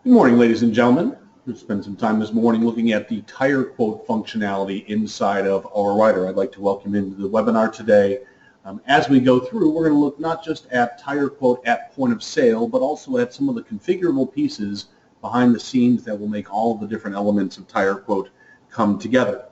Good morning, ladies and gentlemen. We've spent some time this morning looking at the tire quote functionality inside of AuraWriter. I'd like to welcome you into the webinar today. As we go through, we're going to look not just at tire quote at point of sale, but also at some of the configurable pieces behind the scenes that will make all of the different elements of tire quote come together.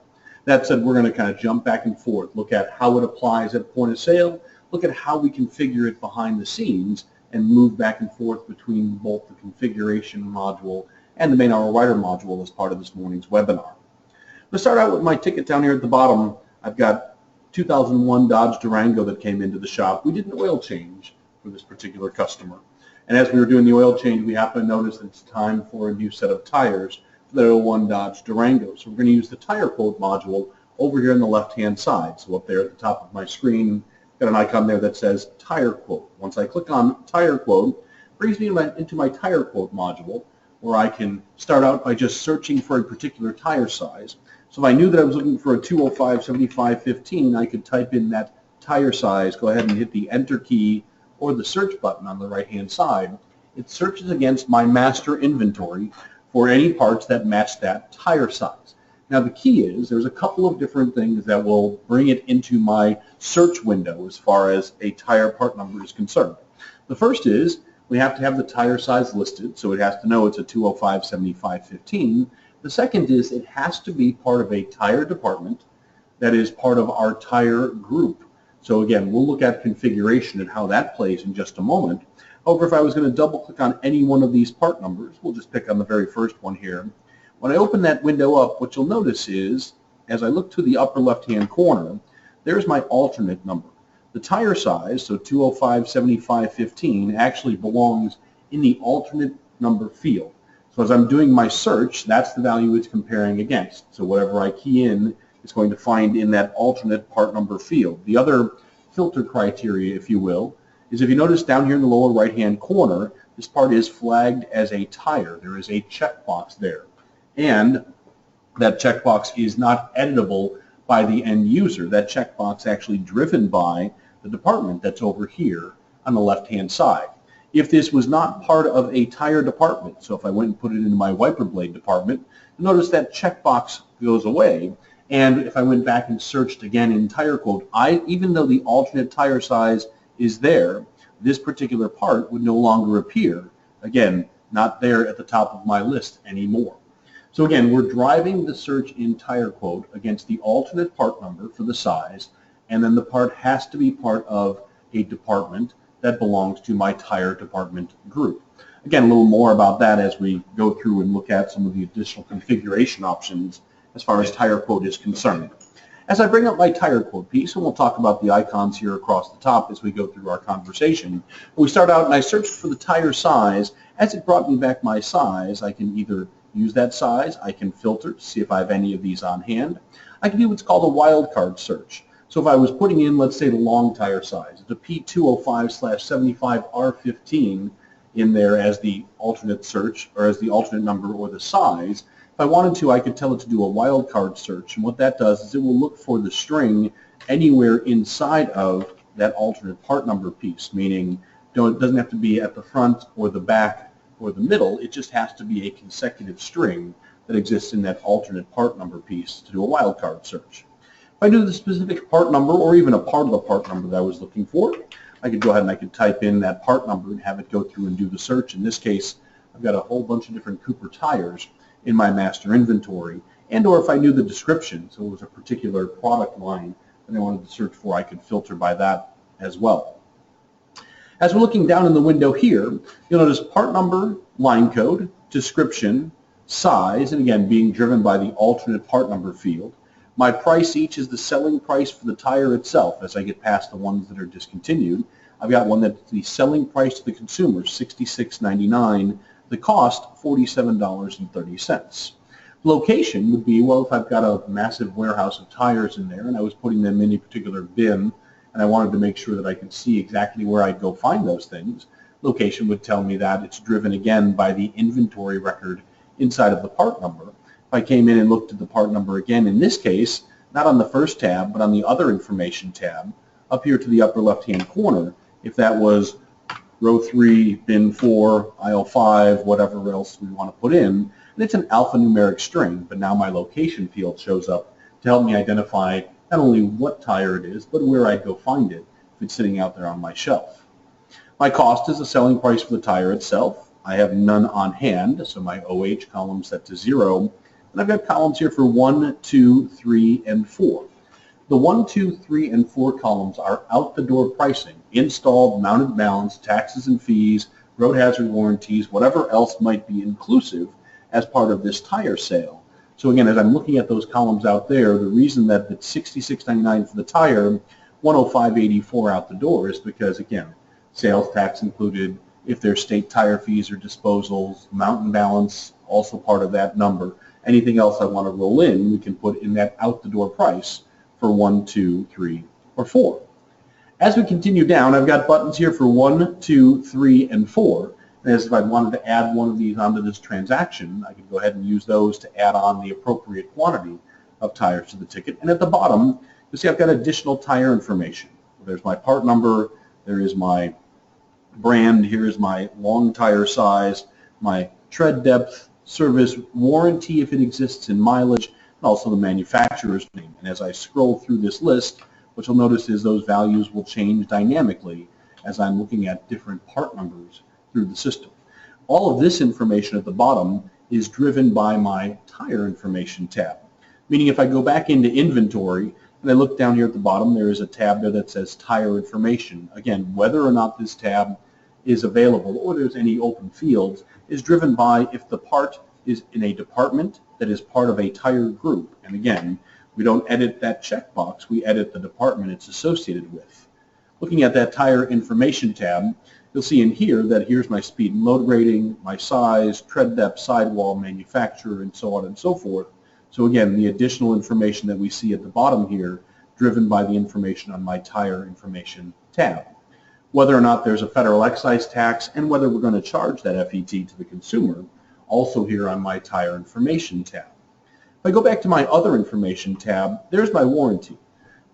That said, we're going to kind of jump back and forth, look at how it applies at point of sale, look at how we configure it behind the scenes, and move back and forth between both the configuration module and the main AuraWriter module as part of this morning's webinar. I'm going to start out with my ticket down here at the bottom. I've got 2001 Dodge Durango that came into the shop. We did an oil change for this particular customer. And as we were doing the oil change, we happened to notice that it's time for a new set of tires for the 01 Dodge Durango. So we're going to use the tire quote module over here on the left-hand side. So up there at the top of my screen, got an icon there that says tire quote. Once I click on tire quote, it brings me into my tire quote module, where I can start out by just searching for a particular tire size. So if I knew that I was looking for a 205/75/15, I could type in that tire size, go ahead and hit the enter key or the search button on the right hand side. It searches against my master inventory for any parts that match that tire size. Now the key is there's a couple of different things that will bring it into my search window as far as a tire part number is concerned. The first is we have to have the tire size listed, so it has to know it's a 205/75/15. The second is it has to be part of a tire department that is part of our tire group. So again, we'll look at configuration and how that plays in just a moment. However, if I was going to double click on any one of these part numbers, we'll just pick on the very first one here. When I open that window up, what you'll notice is, as I look to the upper left-hand corner, there's my alternate number. The tire size, so 205/75/15, actually belongs in the alternate number field. So as I'm doing my search, that's the value it's comparing against. So whatever I key in, it's going to find in that alternate part number field. The other filter criteria, if you will, is if you notice down here in the lower right-hand corner, this part is flagged as a tire. There is a checkbox there. And that checkbox is not editable by the end user. That checkbox actually driven by the department that's over here on the left-hand side. If this was not part of a tire department, so if I went and put it into my wiper blade department, notice that checkbox goes away. And if I went back and searched again in tire quote, even though the alternate tire size is there, this particular part would no longer appear. Again, not there at the top of my list anymore. So again, we're driving the search in tire quote against the alternate part number for the size, and then the part has to be part of a department that belongs to my tire department group. Again, a little more about that as we go through and look at some of the additional configuration options as far as tire quote is concerned. As I bring up my tire quote piece, and we'll talk about the icons here across the top as we go through our conversation, we start out and I searched for the tire size. As it brought me back my size, I can either use that size, I can filter to see if I have any of these on hand. I can do what's called a wildcard search. So if I was putting in, let's say, the long tire size, it's a P205/75R15 in there as the alternate search, or as the alternate number or the size. If I wanted to, I could tell it to do a wildcard search, and what that does is it will look for the string anywhere inside of that alternate part number piece, meaning it doesn't have to be at the front or the back or the middle, it just has to be a consecutive string that exists in that alternate part number piece to do a wildcard search. If I knew the specific part number or even a part of the part number that I was looking for, I could go ahead and I could type in that part number and have it go through and do the search. In this case, I've got a whole bunch of different Cooper tires in my master inventory, and or if I knew the description, so it was a particular product line that I wanted to search for, I could filter by that as well. As we're looking down in the window here, you'll notice part number, line code, description, size, and again being driven by the alternate part number field. My price each is the selling price for the tire itself. As I get past the ones that are discontinued, I've got one that's the selling price to the consumer, $66.99. The cost, $47.30. Location would be, well, if I've got a massive warehouse of tires in there and I was putting them in a particular bin, and I wanted to make sure that I could see exactly where I'd go find those things, location would tell me that. It's driven again by the inventory record inside of the part number. If I came in and looked at the part number again, in this case, not on the first tab, but on the other information tab, up here to the upper left-hand corner, if that was row 3, bin 4, aisle 5, whatever else we want to put in. And it's an alphanumeric string, but now my location field shows up to help me identify not only what tire it is, but where I'd go find it if it's sitting out there on my shelf. My cost is the selling price for the tire itself. I have none on hand, so my OH column set to 0. And I've got columns here for 1, 2, 3, and 4. The 1, 2, 3, and 4 columns are out-the-door pricing, installed, mounted balance, taxes and fees, road hazard warranties, whatever else might be inclusive as part of this tire sale. So again, as I'm looking at those columns out there, the reason that it's $66.99 for the tire, $105.84 out the door is because, again, sales tax included, if there's state tire fees or disposals, mountain balance, also part of that number. Anything else I want to roll in, we can put in that out-the-door price for 1, 2, 3, or 4. As we continue down, I've got buttons here for 1, 2, 3, and 4. And as if I wanted to add one of these onto this transaction, I could go ahead and use those to add on the appropriate quantity of tires to the ticket. And at the bottom, you see I've got additional tire information. There's my part number, there is my brand, here is my long tire size, my tread depth, service, warranty if it exists in mileage, and also the manufacturer's name. And as I scroll through this list, what you'll notice is those values will change dynamically as I'm looking at different part numbers through the system. All of this information at the bottom is driven by my tire information tab. Meaning if I go back into inventory and I look down here at the bottom, there is a tab there that says tire information. Again, whether or not this tab is available or there's any open fields is driven by if the part is in a department that is part of a tire group. And again, we don't edit that checkbox, we edit the department it's associated with. Looking at that tire information tab, you'll see in here that here's my speed and load rating, my size, tread depth, sidewall, manufacturer, and so on and so forth. So again, the additional information that we see at the bottom here, driven by the information on my tire information tab. Whether or not there's a federal excise tax and whether we're going to charge that FET to the consumer, also here on my tire information tab. If I go back to my other information tab, there's my warranty.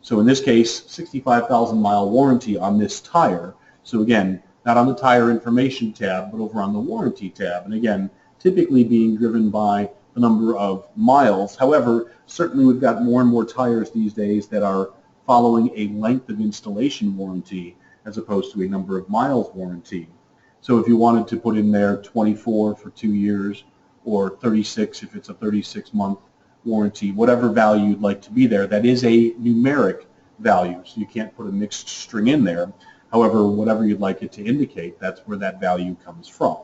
So in this case, 65,000 mile warranty on this tire. So again, not on the tire information tab, but over on the warranty tab. And again, typically being driven by the number of miles. However, certainly we've got more and more tires these days that are following a length of installation warranty as opposed to a number of miles warranty. So if you wanted to put in there 24 for 2 years or 36 if it's a 36-month warranty, whatever value you'd like to be there, that is a numeric value. So you can't put a mixed string in there. However, whatever you'd like it to indicate, that's where that value comes from.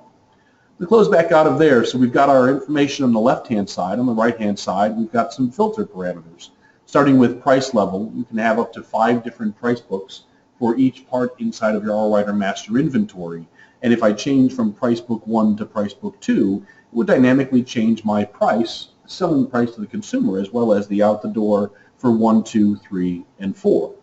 We close back out of there. So we've got our information on the left-hand side. On the right-hand side, we've got some filter parameters. Starting with price level, you can have up to 5 different price books for each part inside of your AllRider Master inventory. And if I change from price book 1 to price book 2, it would dynamically change my price, selling price to the consumer, as well as the out the door for 1, 2, 3, and 4.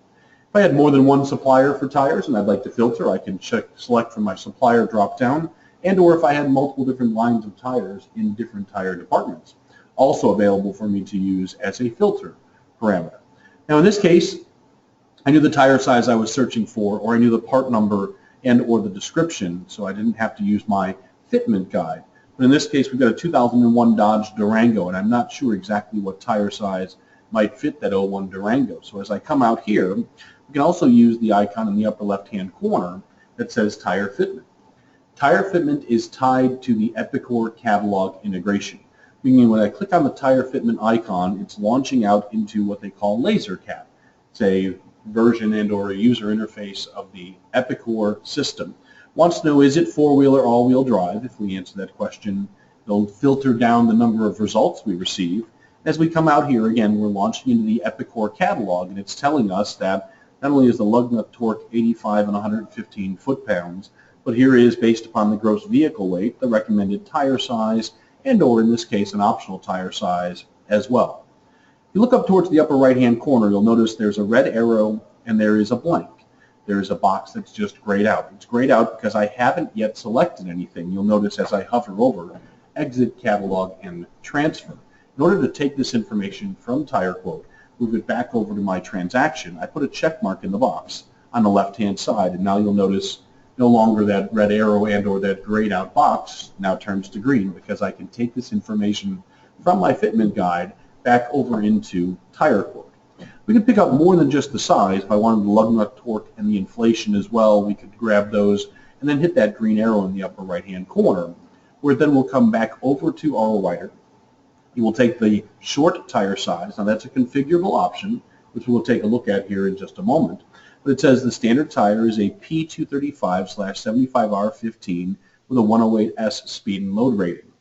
If I had more than one supplier for tires and I'd like to filter, I can select from my supplier drop-down, and or if I had multiple different lines of tires in different tire departments, also available for me to use as a filter parameter. Now in this case, I knew the tire size I was searching for, or I knew the part number and or the description, so I didn't have to use my fitment guide. But in this case, we've got a 2001 Dodge Durango, and I'm not sure exactly what tire size might fit that 01 Durango. So as I come out here, we can also use the icon in the upper left-hand corner that says Tire Fitment. Tire Fitment is tied to the Epicor catalog integration, meaning when I click on the Tire Fitment icon, it's launching out into what they call LaserCat. It's a version and or a user interface of the Epicor system. Wants to know, is it four-wheel or all-wheel drive? If we answer that question, they'll filter down the number of results we receive. As we come out here, again, we're launching into the Epicor catalog, and it's telling us that not only is the lug nut torque 85 and 115 foot-pounds, but here is, based upon the gross vehicle weight, the recommended tire size, and or in this case, an optional tire size as well. If you look up towards the upper right-hand corner, you'll notice there's a red arrow and there is a blank. There is a box that's just grayed out. It's grayed out because I haven't yet selected anything. You'll notice as I hover over, Exit Catalog and Transfer. In order to take this information from TireQuote, move it back over to my transaction, I put a check mark in the box on the left-hand side, and now you'll notice no longer that red arrow and or that grayed out box now turns to green, because I can take this information from my fitment guide back over into tire quote. We could pick up more than just the size. If I wanted the lug nut torque and the inflation as well, we could grab those and then hit that green arrow in the upper right hand corner, where then we'll come back over to AutoWriter. You will take the short tire size. Now that's a configurable option, which we'll take a look at here in just a moment. But it says the standard tire is a P235/75R15 with a 108S speed and load rating.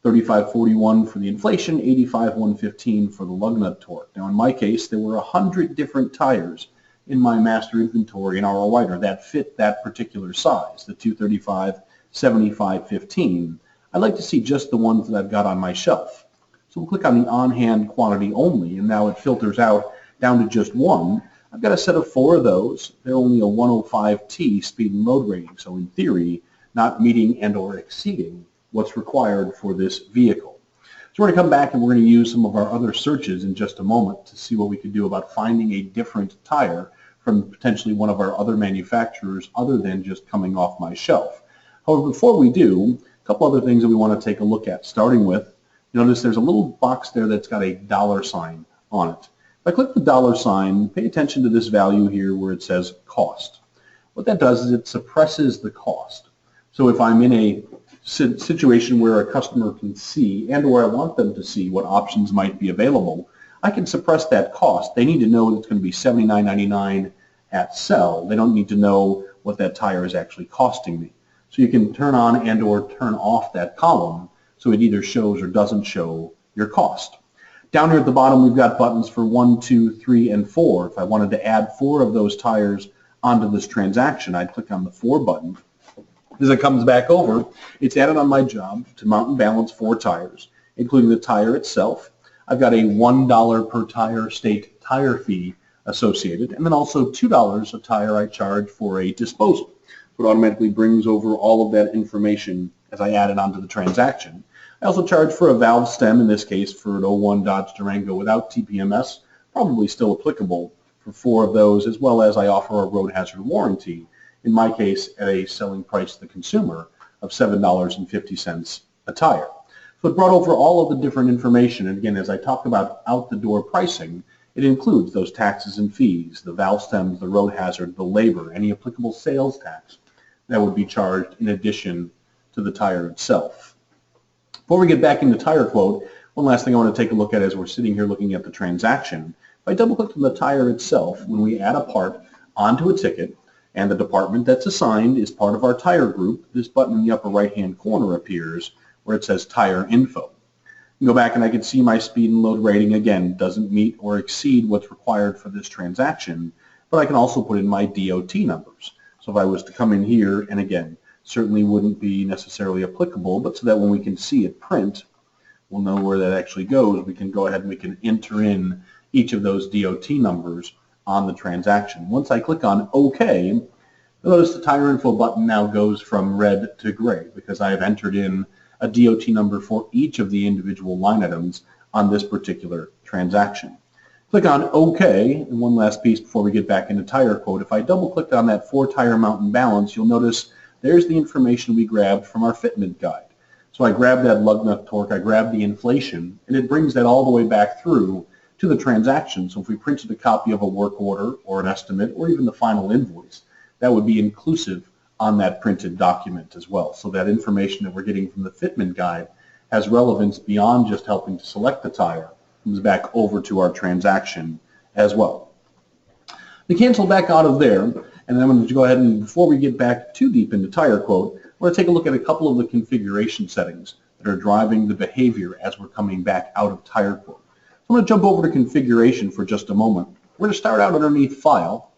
3541 for the inflation, 85/115 for the lug nut torque. Now in my case, there were 100 different tires in my master inventory in AutoWriter that fit that particular size, the 235/75/15. I'd like to see just the ones that I've got on my shelf. So we'll click on the on-hand quantity only, and now it filters out down to just one. I've got a set of 4 of those. They're only a 105T speed and load rating, so in theory, not meeting and or exceeding what's required for this vehicle. So we're going to come back and we're going to use some of our other searches in just a moment to see what we can do about finding a different tire from potentially one of our other manufacturers other than just coming off my shelf. However, before we do, a couple other things that we want to take a look at, starting with, notice there's a little box there that's got a $sign on it. If I click the $sign, pay attention to this value here where it says cost. What that does is it suppresses the cost. So if I'm in a situation where a customer can see and or I want them to see what options might be available, I can suppress that cost. They need to know that it's going to be $79.99 at sell. They don't need to know what that tire is actually costing me. So you can turn on and or turn off that column so it either shows or doesn't show your cost. Down here at the bottom we've got buttons for 1, 2, 3, and 4. If I wanted to add 4 of those tires onto this transaction, I'd click on the 4 button. As it comes back over, it's added on my job to mount and balance 4 tires, including the tire itself. I've got a $1 per tire state tire fee associated, and then also $2 a tire I charge for a disposal. So it automatically brings over all of that information as I add it onto the transaction. I also charge for a valve stem, in this case for an 01 Dodge Durango without TPMS, probably still applicable for 4 of those, as well as I offer a road hazard warranty, in my case at a selling price to the consumer of $7.50 a tire. So it brought over all of the different information, and again, as I talk about out-the-door pricing, it includes those taxes and fees, the valve stems, the road hazard, the labor, any applicable sales tax that would be charged in addition to the tire itself. Before we get back into tire quote, one last thing I want to take a look at as we're sitting here looking at the transaction. If I double-click on the tire itself, when we add a part onto a ticket, and the department that's assigned is part of our tire group, this button in the upper right-hand corner appears where it says Tire Info. Go back and I can see my speed and load rating again doesn't meet or exceed what's required for this transaction, but I can also put in my DOT numbers. So if I was to come in here, and again, certainly wouldn't be necessarily applicable, but so that when we can see it print, we'll know where that actually goes. We can go ahead and we can enter in each of those DOT numbers on the transaction. Once I click on OK, you'll notice the Tire Info button now goes from red to gray because I have entered in a DOT number for each of the individual line items on this particular transaction. Click on OK, and one last piece before we get back into tire quote. If I double click on that 4 tire mount and balance, you'll notice there's the information we grabbed from our fitment guide. So I grabbed that lug nut torque, I grabbed the inflation, and it brings that all the way back through to the transaction. So if we printed a copy of a work order or an estimate or even the final invoice, that would be inclusive on that printed document as well. So that information that we're getting from the fitment guide has relevance beyond just helping to select the tire. It comes back over to our transaction as well. We cancel back out of there, and then I'm going to go ahead and, before we get back too deep into tire quote, we're going to take a look at a couple of the configuration settings that are driving the behavior as we're coming back out of tire quote. So I'm going to jump over to configuration for just a moment. We're going to start out underneath File,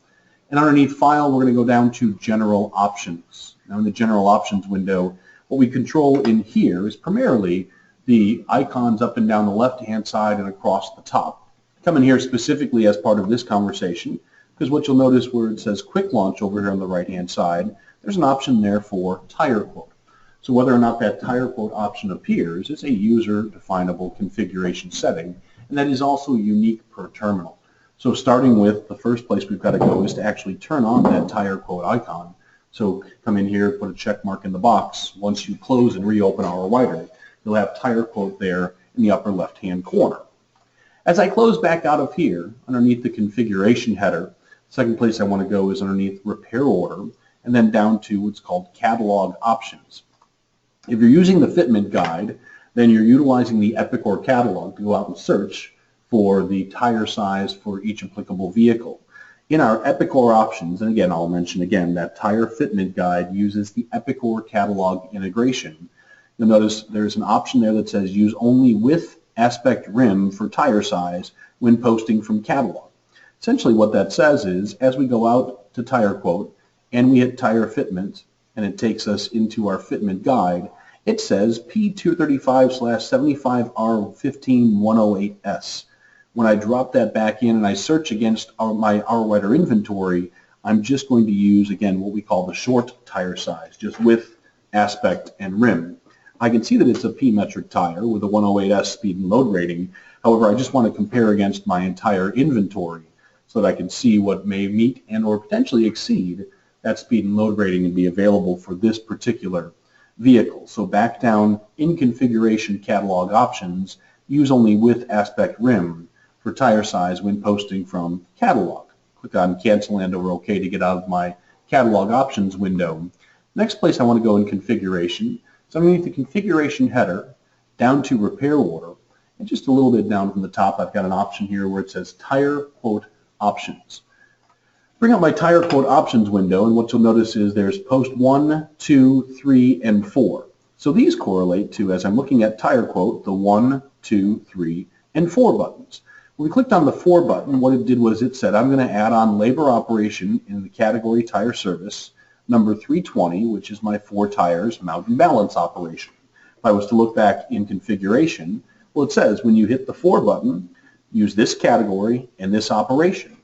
and underneath File we're going to go down to General Options. Now in the General Options window, what we control in here is primarily the icons up and down the left-hand side and across the top. Come in here specifically as part of this conversation, because what you'll notice where it says Quick Launch over here on the right-hand side, there's an option there for tire quote. So whether or not that tire quote option appears, it's a user-definable configuration setting, and that is also unique per terminal. So starting with the first place we've got to go is to actually turn on that tire quote icon. So come in here, put a check mark in the box. Once you close and reopen OurWriter, you'll have tire quote there in the upper left-hand corner. As I close back out of here, underneath the configuration header, the second place I want to go is underneath repair order, and then down to what's called catalog options. If you're using the fitment guide, then you're utilizing the Epicor catalog to go out and search for the tire size for each applicable vehicle. In our Epicor options, and again, I'll mention again, that tire fitment guide uses the Epicor catalog integration. You'll notice there's an option there that says use only with aspect rim for tire size when posting from catalog. Essentially what that says is, as we go out to tire quote and we hit tire fitment, and it takes us into our fitment guide, it says P235/75R15108S. When I drop that back in and I search against my OurWriter inventory, I'm just going to use, again, what we call the short tire size, just width, aspect, and rim. I can see that it's a P-metric tire with a 108S speed and load rating. However, I just want to compare against my entire inventory so that I can see what may meet and or potentially exceed that speed and load rating and be available for this particular vehicle. So back down in configuration catalog options, use only with aspect rim for tire size when posting from catalog. Click on cancel and or OK to get out of my catalog options window. Next place I want to go in configuration is underneath the configuration header down to repair order, and just a little bit down from the top I've got an option here where it says tire quote options. Bring up my tire quote options window, and what you'll notice is there's post 1, 2, 3, and 4. So these correlate to, as I'm looking at tire quote, the 1, 2, 3, and 4 buttons. When we clicked on the 4 button, what it did was it said, I'm going to add on labor operation in the category tire service, number 320, which is my 4 tires mount and balance operation. If I was to look back in configuration, well, it says when you hit the 4 button, use this category and this operation.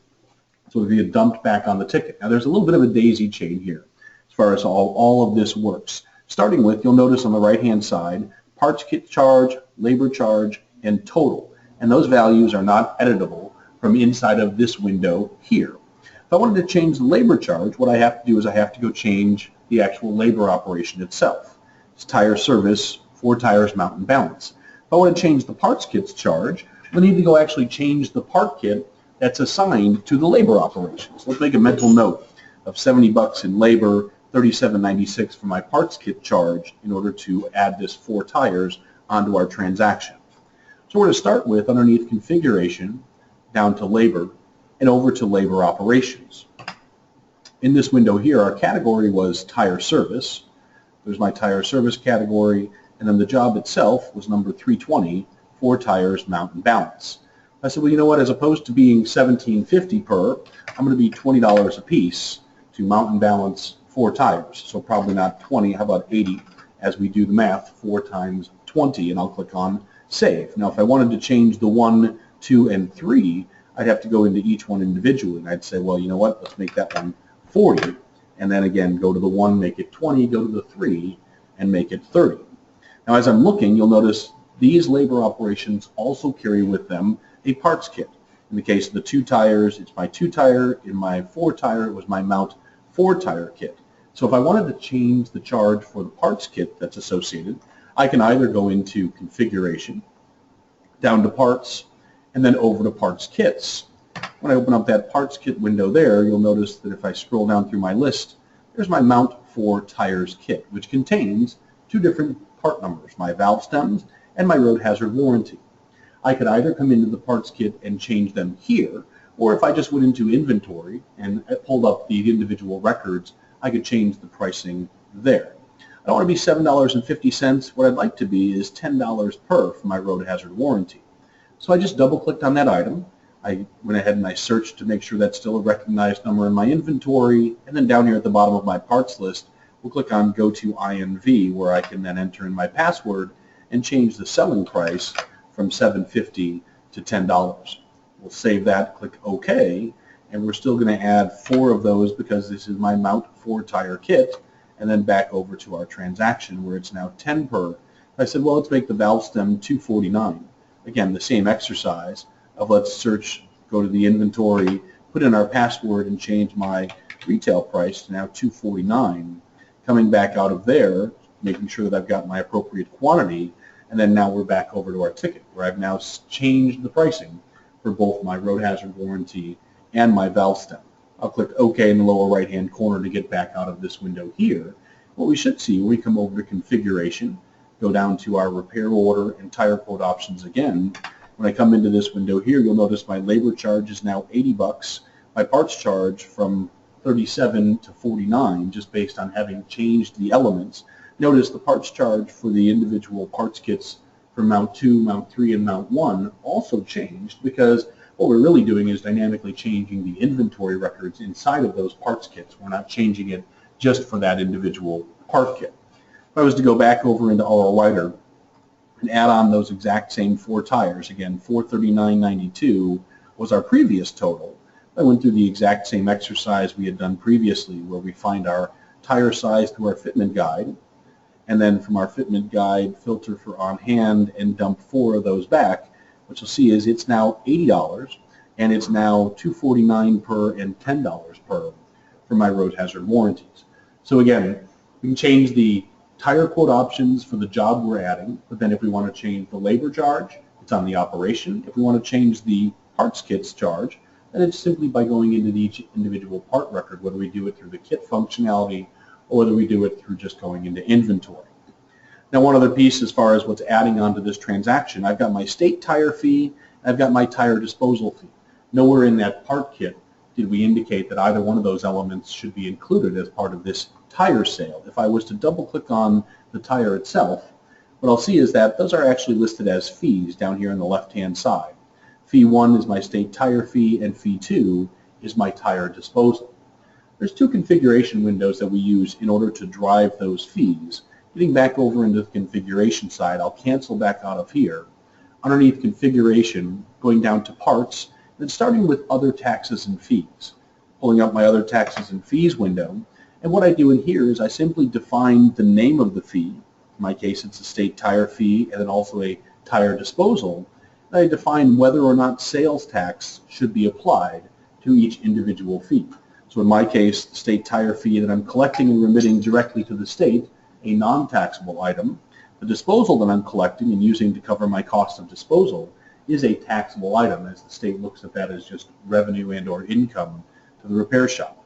So it'll get dumped back on the ticket. Now there's a little bit of a daisy chain here as far as all of this works. Starting with, you'll notice on the right-hand side, parts kit charge, labor charge, and total. And those values are not editable from inside of this window here. If I wanted to change the labor charge, what I have to do is I have to go change the actual labor operation itself. It's tire service, 4 tires mount and balance. If I want to change the parts kit's charge, we need to go actually change the part kit that's assigned to the labor operations. Let's make a mental note of $70 in labor, $37.96 for my parts kit charge in order to add this 4 tires onto our transaction. So we're going to start with underneath configuration, down to labor, and over to labor operations. In this window here, our category was tire service. There's my tire service category, and then the job itself was number 320, 4 tires mount and balance. I said, well, you know what, as opposed to being $17.50 per, I'm going to be $20 a piece to mount and balance 4 tires. So probably not 20, how about 80? As we do the math, 4 times 20, and I'll click on Save. Now, if I wanted to change the 1, 2, and 3, I'd have to go into each one individually, and I'd say, well, you know what, let's make that one 40, and then again, go to the 1, make it 20, go to the 3, and make it 30. Now, as I'm looking, you'll notice these labor operations also carry with them a parts kit. In the case of the 2 tires, it's my 2 tire. In my 4 tire, it was my mount 4 tire kit. So if I wanted to change the charge for the parts kit that's associated, I can either go into configuration, down to parts, and then over to parts kits. When I open up that parts kit window there, you'll notice that if I scroll down through my list, there's my mount 4 tires kit, which contains 2 different part numbers, my valve stems and my road hazard warranty. I could either come into the parts kit and change them here, or if I just went into inventory and pulled up the individual records, I could change the pricing there. I don't want to be $7.50. What I'd like to be is $10 per for my road hazard warranty. So I just double-clicked on that item. I went ahead and I searched to make sure that's still a recognized number in my inventory, and then down here at the bottom of my parts list, we'll click on Go to INV, where I can then enter in my password and change the selling price from $7.50 to $10. We'll save that, click OK, and we're still going to add 4 of those because this is my mount 4 tire kit, and then back over to our transaction where it's now 10 per. I said, well, let's make the valve stem $249. Again, the same exercise of let's search, go to the inventory, put in our password, and change my retail price to now $2.49, coming back out of there, making sure that I've got my appropriate quantity, and then now we're back over to our ticket, where I've now changed the pricing for both my road hazard warranty and my valve stem. I'll click OK in the lower right-hand corner to get back out of this window here. What we should see when we come over to configuration, go down to our repair order and tire quote options again. When I come into this window here, you'll notice my labor charge is now $80. My parts charge from 37 to 49, just based on having changed the elements. Notice the parts charge for the individual parts kits for mount 2, mount 3, and mount 1 also changed, because what we're really doing is dynamically changing the inventory records inside of those parts kits. We're not changing it just for that individual part kit. If I was to go back over into RL Writer and add on those exact same 4 tires, again, $439.92 was our previous total. I went through the exact same exercise we had done previously, where we find our tire size through our fitment guide, and then from our fitment guide, filter for on hand and dump 4 of those back. What you'll see is it's now $80, and it's now $249 per and $10 per for my road hazard warranties. So again, we can change the tire quote options for the job we're adding, but then if we want to change the labor charge, it's on the operation. If we want to change the parts kits charge, then it's simply by going into each individual part record, whether we do it through the kit functionality or whether we do it through just going into inventory. Now, one other piece as far as what's adding on to this transaction, I've got my state tire fee, and I've got my tire disposal fee. Nowhere in that part kit did we indicate that either one of those elements should be included as part of this tire sale. If I was to double click on the tire itself, what I'll see is that those are actually listed as fees down here on the left-hand side. Fee 1 is my state tire fee, and fee 2 is my tire disposal. There's 2 configuration windows that we use in order to drive those fees. Getting back over into the configuration side, I'll cancel back out of here. Underneath configuration, going down to parts, then starting with other taxes and fees. Pulling up my other taxes and fees window, and what I do in here is I simply define the name of the fee. In my case, it's a state tire fee and then also a tire disposal. And I define whether or not sales tax should be applied to each individual fee. So in my case, the state tire fee that I'm collecting and remitting directly to the state, a non-taxable item. The disposal that I'm collecting and using to cover my cost of disposal is a taxable item, as the state looks at that as just revenue and or income to the repair shop.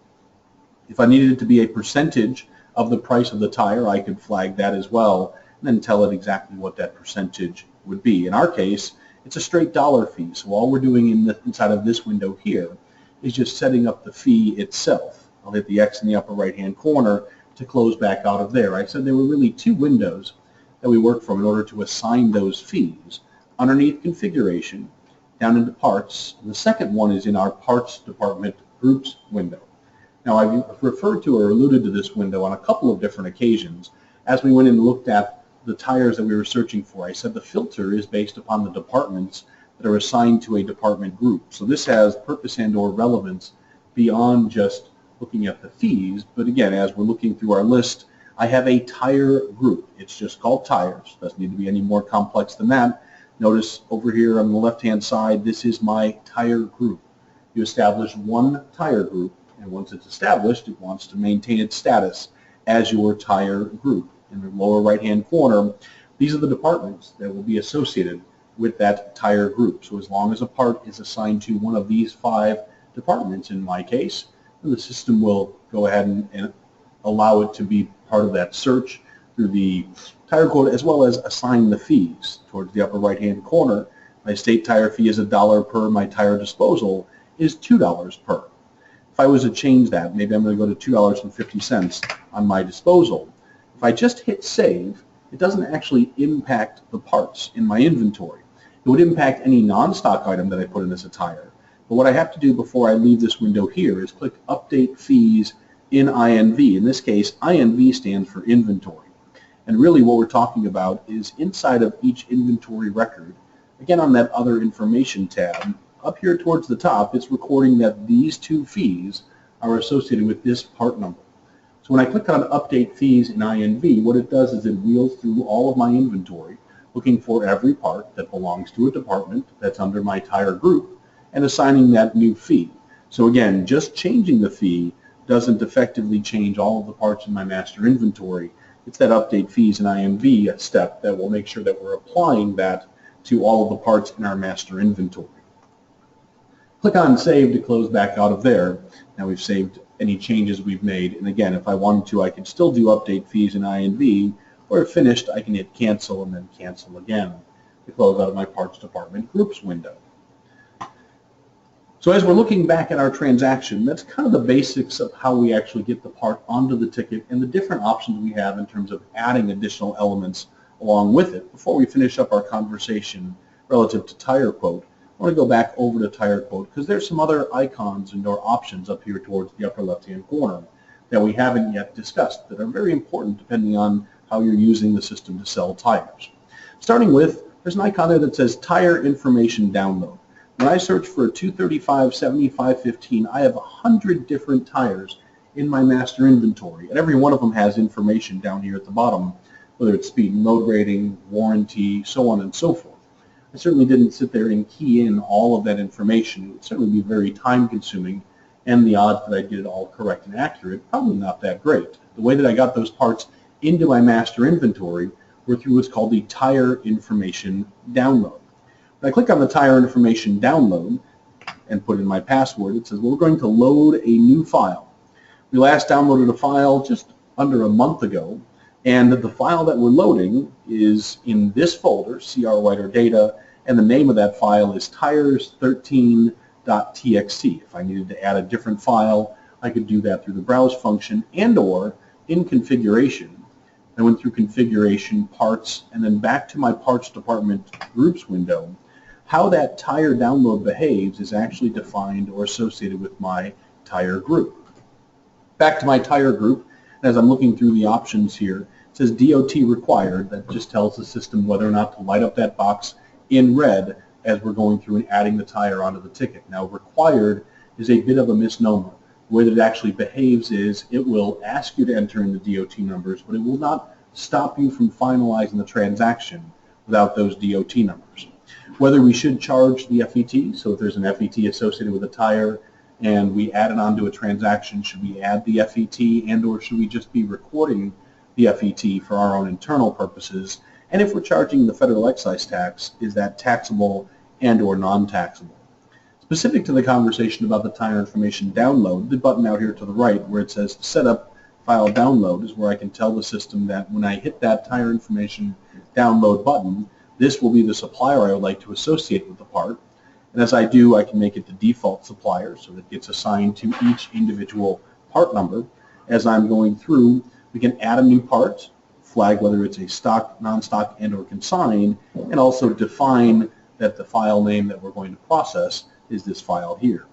If I needed it to be a percentage of the price of the tire, I could flag that as well and then tell it exactly what that percentage would be. In our case, it's a straight dollar fee, so all we're doing inside of this window here is just setting up the fee itself. I'll hit the X in the upper right-hand corner to close back out of there. I said there were really 2 windows that we work from in order to assign those fees. Underneath configuration, down into parts, and the second one is in our parts department groups window. Now, I've referred to or alluded to this window on a couple of different occasions. As we went and looked at the tires that we were searching for, I said the filter is based upon the departments that are assigned to a department group. So this has purpose and or relevance beyond just looking at the fees, but again, as we're looking through our list, I have a tire group. It's just called tires. Doesn't need to be any more complex than that. Notice over here on the left-hand side, this is my tire group. You establish one tire group, and once it's established, it wants to maintain its status as your tire group. In the lower right-hand corner, these are the departments that will be associated with that tire group. So as long as a part is assigned to one of these 5 departments, in my case, then the system will go ahead and allow it to be part of that search through the tire code, as well as assign the fees. Towards the upper right-hand corner, my state tire fee is $1 per, my tire disposal is $2 per. If I was to change that, maybe I'm going to go to $2.50 on my disposal. If I just hit save, it doesn't actually impact the parts in my inventory. It would impact any non-stock item that I put in as a tire. But what I have to do before I leave this window here is click Update Fees in INV. In this case, INV stands for inventory. And really what we're talking about is inside of each inventory record, again on that Other Information tab, up here towards the top, it's recording that these 2 fees are associated with this part number. So when I click on Update Fees in INV, what it does is it wheels through all of my inventory, looking for every part that belongs to a department that's under my tire group, and assigning that new fee. So again, just changing the fee doesn't effectively change all of the parts in my master inventory. It's that update fees and INV step that will make sure that we're applying that to all of the parts in our master inventory. Click on Save to close back out of there. Now we've saved any changes we've made, and again, if I wanted to, I could still do update fees and INV, or if finished, I can hit Cancel and then Cancel again to close out of my Parts Department Groups window. So as we're looking back at our transaction, that's kind of the basics of how we actually get the part onto the ticket and the different options we have in terms of adding additional elements along with it. Before we finish up our conversation relative to Tire Quote, I want to go back over to Tire Quote because there's some other icons and or options up here towards the upper left-hand corner that we haven't yet discussed that are very important depending on how you're using the system to sell tires. Starting with, there's an icon there that says Tire Information Download. When I search for a 235 7515, I have 100 different tires in my master inventory, and every one of them has information down here at the bottom, whether it's speed and load rating, warranty, so on and so forth. I certainly didn't sit there and key in all of that information. It would certainly be very time consuming, and the odds that I'd get it all correct and accurate, probably not that great. The way that I got those parts into my master inventory were through what's called the Tire Information Download. When I click on the Tire Information Download and put in my password, it says, well, we're going to load a new file. We last downloaded a file just under a month ago, and the file that we're loading is in this folder, CR Writer Data, and the name of that file is tires13.txt. If I needed to add a different file, I could do that through the browse function and or in configuration. I went through configuration, parts, and then back to my Parts Department Groups window. How that tire download behaves is actually defined or associated with my tire group. Back to my tire group, and as I'm looking through the options here, it says DOT required. That just tells the system whether or not to light up that box in red as we're going through and adding the tire onto the ticket. Now, required is a bit of a misnomer. The way that it actually behaves is it will ask you to enter in the DOT numbers, but it will not stop you from finalizing the transaction without those DOT numbers. Whether we should charge the FET, so if there's an FET associated with a tire and we add it onto a transaction, should we add the FET and or should we just be recording the FET for our own internal purposes? And if we're charging the federal excise tax, is that taxable and or non-taxable? Specific to the conversation about the tire information download, the button out here to the right where it says set up file download is where I can tell the system that when I hit that tire information download button, this will be the supplier I would like to associate with the part. And as I do, I can make it the default supplier so that it gets assigned to each individual part number. As I'm going through, we can add a new part, flag whether it's a stock, non-stock, and or consigned, and also define that the file name that we're going to process is this file here.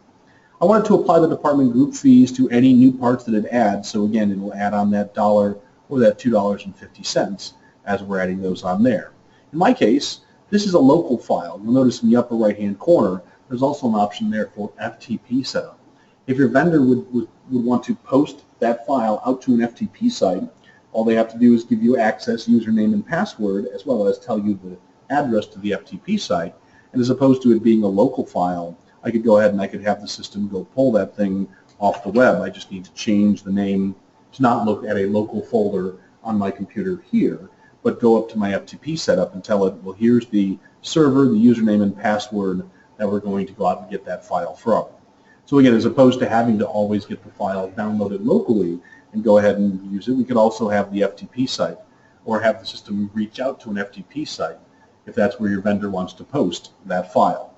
I wanted to apply the department group fees to any new parts that it adds, so again, it will add on that $1 or that $2.50 as we're adding those on there. In my case, this is a local file. You'll notice in the upper right-hand corner, there's also an option there for FTP setup. If your vendor would want to post that file out to an FTP site, all they have to do is give you access, username, and password, as well as tell you the address to the FTP site. And as opposed to it being a local file, I could go ahead and I could have the system go pull that thing off the web. I just need to change the name to not look at a local folder on my computer here, but go up to my FTP setup and tell it, well, here's the server, the username, and password that we're going to go out and get that file from. So again, as opposed to having to always get the file downloaded locally and go ahead and use it, we could also have the FTP site or have the system reach out to an FTP site if that's where your vendor wants to post that file.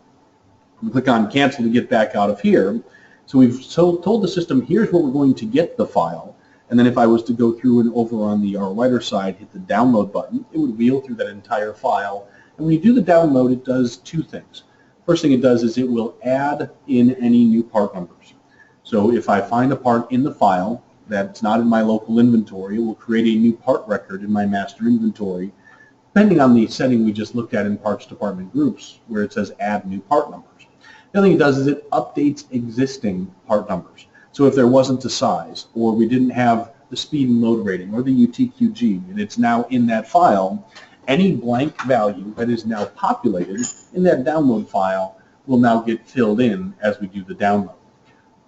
We click on Cancel to get back out of here. So we've told the system, here's where we're going to get the file. And then if I was to go through and over on the Writer side, hit the download button, it would wheel through that entire file. And when you do the download, it does two things. First thing it does is it will add in any new part numbers. So if I find a part in the file that's not in my local inventory, it will create a new part record in my master inventory, depending on the setting we just looked at in Parts Department Groups, where it says Add New Part Numbers. The other thing it does is it updates existing part numbers. So if there wasn't a size, or we didn't have the speed and load rating, or the UTQG, and it's now in that file, any blank value that is now populated in that download file will now get filled in as we do the download.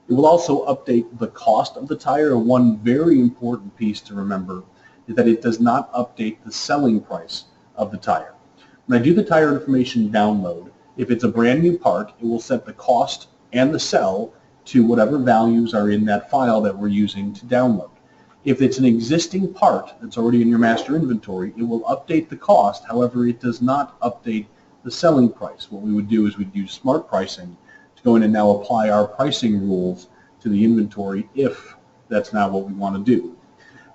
It will also update the cost of the tire, and one very important piece to remember is that it does not update the selling price of the tire. When I do the tire information download, if it's a brand new part, it will set the cost and the sell to whatever values are in that file that we're using to download. If it's an existing part that's already in your master inventory, it will update the cost. However, it does not update the selling price. What we would do is we'd use smart pricing to go in and now apply our pricing rules to the inventory if that's not what we want to do.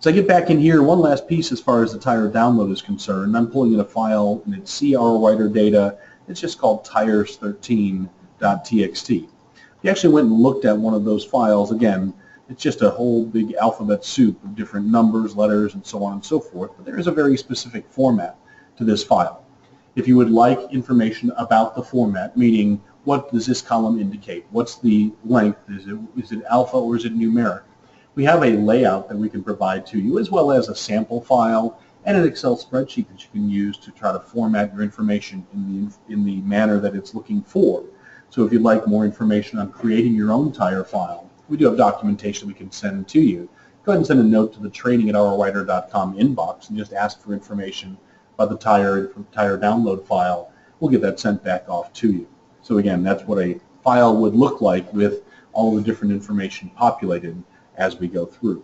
So I get back in here, one last piece as far as the tire download is concerned. I'm pulling in a file and it's CRWriter data. It's just called tires13.txt. We actually went and looked at one of those files. Again, it's just a whole big alphabet soup of different numbers, letters, and so on and so forth. But there is a very specific format to this file. If you would like information about the format, meaning what does this column indicate? What's the length? Is it alpha or is it numeric? We have a layout that we can provide to you, as well as a sample file and an Excel spreadsheet that you can use to try to format your information in the manner that it's looking for. So if you'd like more information on creating your own tire file, we do have documentation we can send to you. Go ahead and send a note to the training@ourwriter.com inbox and just ask for information about the tire download file. We'll get that sent back off to you. So again, that's what a file would look like with all the different information populated as we go through.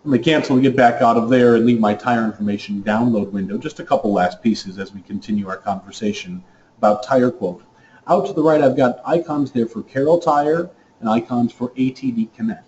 I'm going to cancel and get back out of there and leave my tire information download window. Just a couple last pieces as we continue our conversation about Tire Quote. Out to the right, I've got icons there for Carroll Tire and icons for ATD Connect.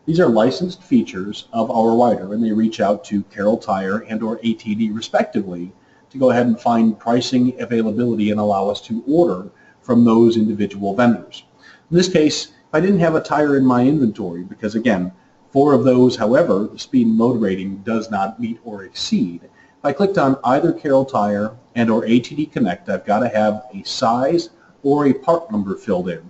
These are licensed features of OurWriter, and they reach out to Carroll Tire and or ATD respectively to go ahead and find pricing availability and allow us to order from those individual vendors. In this case, I didn't have a tire in my inventory because, again, 4 of those, however, the speed and load rating does not meet or exceed. If I clicked on either Carroll Tire and or ATD Connect, I've got to have a size or a part number filled in.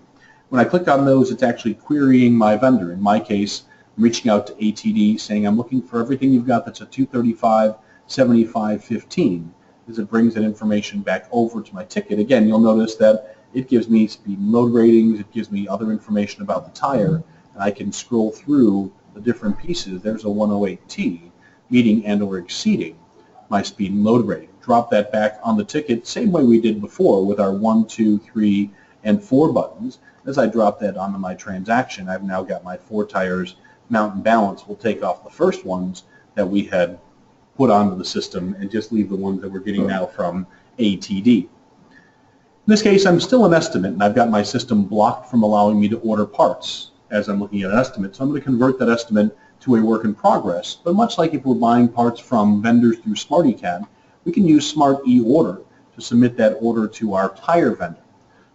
When I click on those, it's actually querying my vendor. In my case, I'm reaching out to ATD saying I'm looking for everything you've got that's a 235, 75, 15, as it brings that information back over to my ticket. Again, you'll notice that it gives me speed and load ratings, it gives me other information about the tire, and I can scroll through the different pieces. There's a 108T, meeting and or exceeding my speed and load rating. Drop that back on the ticket, same way we did before with our 1, 2, 3, and 4 buttons. As I drop that onto my transaction, I've now got my 4 tires Mountain Balance. We'll take off the first ones that we had put onto the system and just leave the ones that we're getting now from ATD. In this case, I'm still an estimate, and I've got my system blocked from allowing me to order parts as I'm looking at an estimate. So I'm going to convert that estimate to a work in progress. But much like if we're buying parts from vendors through SmartECAD, we can use Smart eOrder to submit that order to our tire vendor.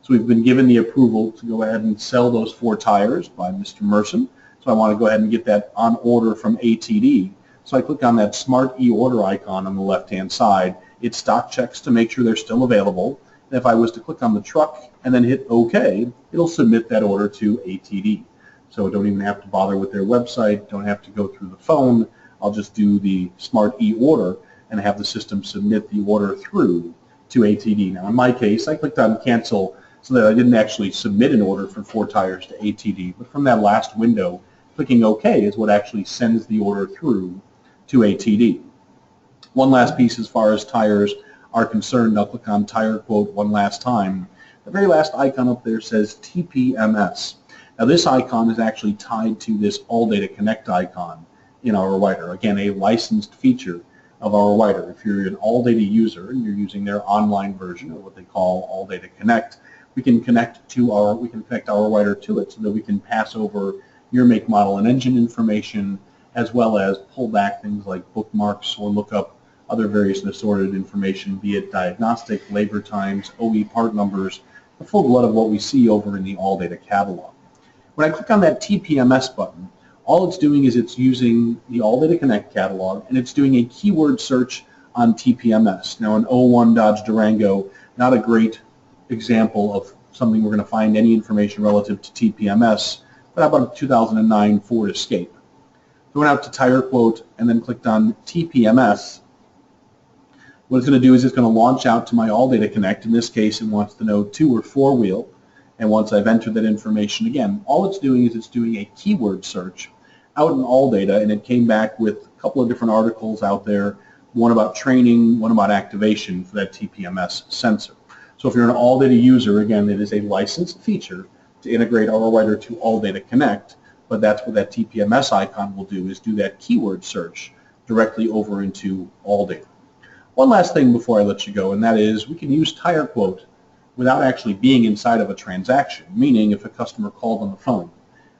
So we've been given the approval to go ahead and sell those 4 tires by Mr. Merson. So I want to go ahead and get that on order from ATD. So I click on that Smart eOrder icon on the left-hand side. It stock checks to make sure they're still available. And if I was to click on the truck and then hit OK, it'll submit that order to ATD. So don't even have to bother with their website, don't have to go through the phone. I'll just do the Smart eOrder and have the system submit the order through to ATD. Now in my case, I clicked on cancel so that I didn't actually submit an order for 4 tires to ATD, but from that last window, clicking OK is what actually sends the order through to ATD. One last piece as far as tires are concerned, I'll click on Tire Quote one last time. The very last icon up there says TPMS. Now this icon is actually tied to this ALLDATA Connect icon in OurWriter. Again, a licensed feature of OurWriter. If you're an ALLDATA user and you're using their online version of what they call ALLDATA Connect, we can connect OurWriter to it so that we can pass over your make, model, and engine information, as well as pull back things like bookmarks or look up other various and assorted information, be it diagnostic, labor times, OE part numbers, the full glut of what we see over in the ALLDATA catalog. When I click on that TPMS button, all it's doing is it's using the ALLDATA Connect catalog and it's doing a keyword search on TPMS. Now an 01 Dodge Durango, not a great example of something we're going to find any information relative to TPMS, but how about a 2009 Ford Escape? So I went out to Tire Quote and then clicked on TPMS. What it's going to do is it's going to launch out to my ALLDATA Connect. In this case, it wants to know 2 or 4 wheel. And once I've entered that information, again, all it's doing is it's doing a keyword search out in ALLDATA, and it came back with a couple of different articles out there, one about training, one about activation for that TPMS sensor. So if you're an ALLDATA user, again, it is a licensed feature to integrate AutoWriter to ALLDATA Connect, but that's what that TPMS icon will do, is do that keyword search directly over into ALLDATA. One last thing before I let you go, and that is we can use Tire Quote without actually being inside of a transaction, meaning if a customer called on the phone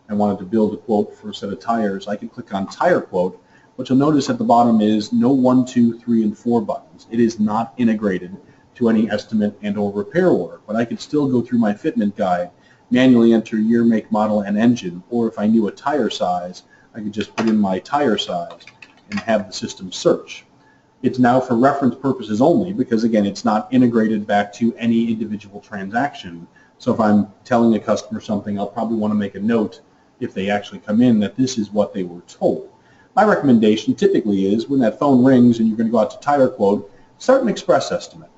and wanted to build a quote for a set of tires, I could click on Tire Quote. What you'll notice at the bottom is no 1, 2, 3, and 4 buttons. It is not integrated to any estimate and or repair order, but I could still go through my fitment guide, manually enter year, make, model, and engine, or if I knew a tire size, I could just put in my tire size and have the system search. It's now for reference purposes only because, again, it's not integrated back to any individual transaction. So if I'm telling a customer something, I'll probably want to make a note if they actually come in that this is what they were told. My recommendation typically is when that phone rings and you're going to go out to Tire Quote, start an express estimate.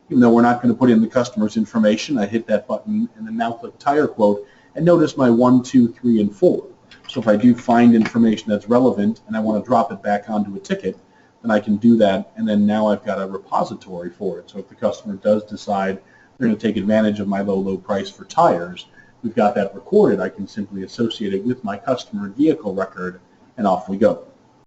Even though we're not going to put in the customer's information, I hit that button and then now click Tire Quote and notice my 1, 2, 3, and 4. So if I do find information that's relevant and I want to drop it back onto a ticket, then I can do that, and then now I've got a repository for it. So if the customer does decide they're going to take advantage of my low price for tires, we've got that recorded. I can simply associate it with my customer vehicle record, and off we go.